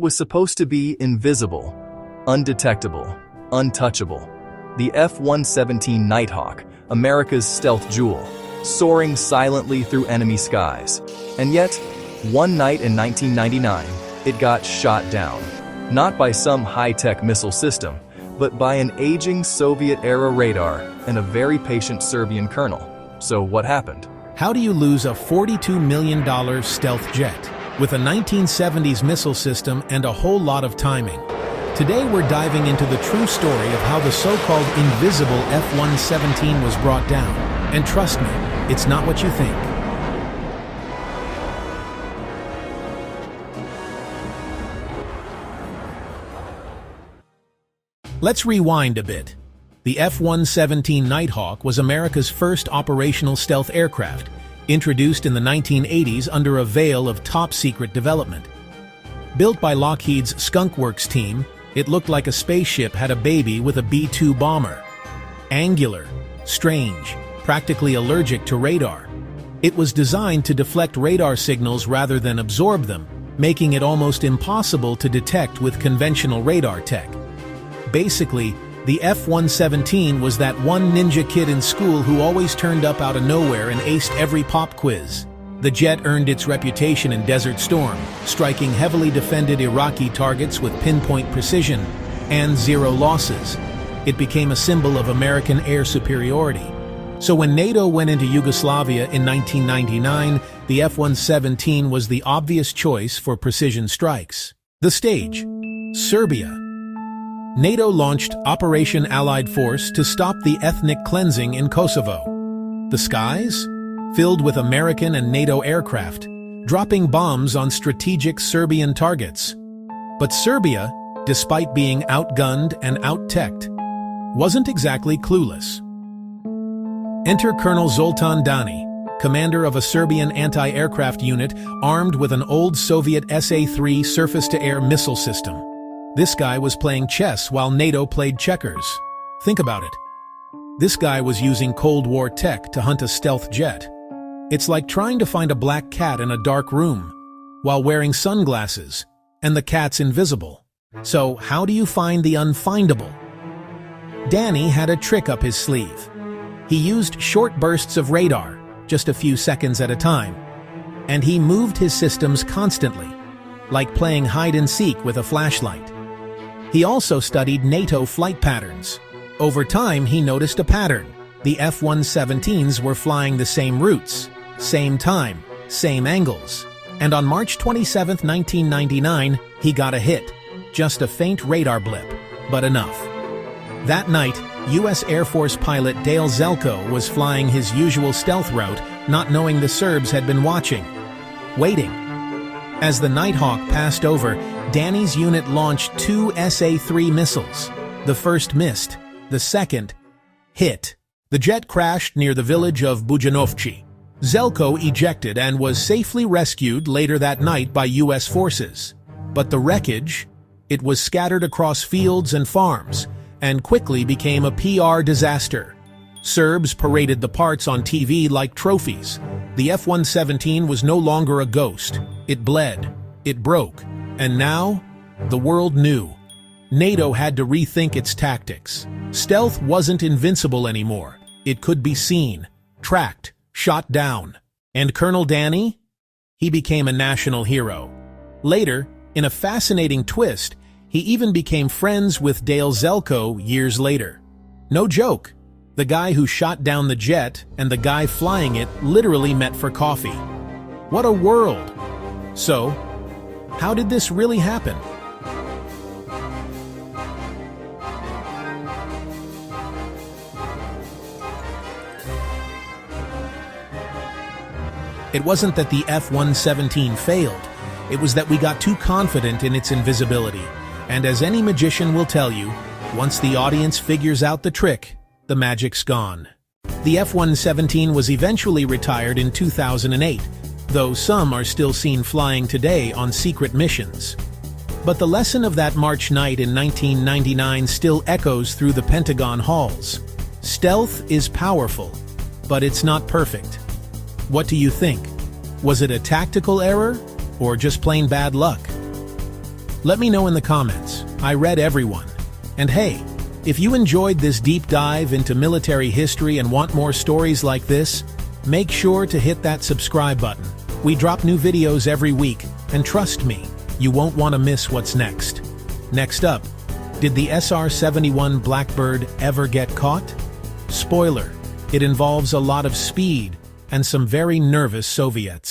Was supposed to be invisible, undetectable, untouchable. The F-117 Nighthawk, America's stealth jewel, soaring silently through enemy skies. And yet, one night in 1999, it got shot down. Not by some high-tech missile system, but by an aging Soviet-era radar and a very patient Serbian colonel. So what happened? How do you lose a $42 million stealth jet with a 1970s missile system and a whole lot of timing? Today we're diving into the true story of how the so-called invisible F-117 was brought down. And trust me, it's not what you think. Let's rewind a bit. The F-117 Nighthawk was America's first operational stealth aircraft, introduced in the 1980s under a veil of top-secret development. Built by Lockheed's Skunk Works team, it looked like a spaceship had a baby with a B-2 bomber. Angular, strange, practically allergic to radar. It was designed to deflect radar signals rather than absorb them, making it almost impossible to detect with conventional radar tech. Basically, the F-117 was that one ninja kid in school who always turned up out of nowhere and aced every pop quiz. The jet earned its reputation in Desert Storm, striking heavily defended Iraqi targets with pinpoint precision and zero losses. It became a symbol of American air superiority. So when NATO went into Yugoslavia in 1999, the F-117 was the obvious choice for precision strikes. The stage: Serbia. NATO launched Operation Allied Force to stop the ethnic cleansing in Kosovo. The skies? Filled with American and NATO aircraft, dropping bombs on strategic Serbian targets. But Serbia, despite being outgunned and out-teched, wasn't exactly clueless. Enter Colonel Zoltan Dani, commander of a Serbian anti-aircraft unit armed with an old Soviet SA-3 surface-to-air missile system. This guy was playing chess while NATO played checkers. Think about it. This guy was using Cold War tech to hunt a stealth jet. It's like trying to find a black cat in a dark room while wearing sunglasses, and the cat's invisible. So how do you find the unfindable? Dani had a trick up his sleeve. He used short bursts of radar, just a few seconds at a time, and he moved his systems constantly, like playing hide-and-seek with a flashlight. He also studied NATO flight patterns. Over time, he noticed a pattern. The F-117s were flying the same routes, same time, same angles. And on March 27, 1999, he got a hit. Just a faint radar blip, but enough. That night, U.S. Air Force pilot Darrell Zelko was flying his usual stealth route, not knowing the Serbs had been watching, waiting. As the Nighthawk passed over, Dani's unit launched 2 SA-3 missiles. The first missed, the second hit. The jet crashed near the village of Bujanovci. Zelko ejected and was safely rescued later that night by U.S. forces. But the wreckage, it was scattered across fields and farms, and quickly became a PR disaster. Serbs paraded the parts on TV like trophies. The F-117 was no longer a ghost. It bled, it broke, and now, the world knew. NATO had to rethink its tactics. Stealth wasn't invincible anymore. It could be seen, tracked, shot down. And Colonel Dani? He became a national hero. Later, in a fascinating twist, he even became friends with Darrell Zelko years later. No joke. The guy who shot down the jet and the guy flying it literally met for coffee. What a world! So, how did this really happen? It wasn't that the F-117 failed. It was that we got too confident in its invisibility. And as any magician will tell you, once the audience figures out the trick, the magic's gone. The F-117 was eventually retired in 2008, though some are still seen flying today on secret missions. But the lesson of that March night in 1999 still echoes through the Pentagon halls. Stealth is powerful, but it's not perfect. What do you think? Was it a tactical error, or just plain bad luck? Let me know in the comments. I read everyone. And hey, if you enjoyed this deep dive into military history and want more stories like this, make sure to hit that subscribe button. We drop new videos every week, and trust me, you won't want to miss what's next. Next up, did the SR-71 Blackbird ever get caught? Spoiler, it involves a lot of speed and some very nervous Soviets.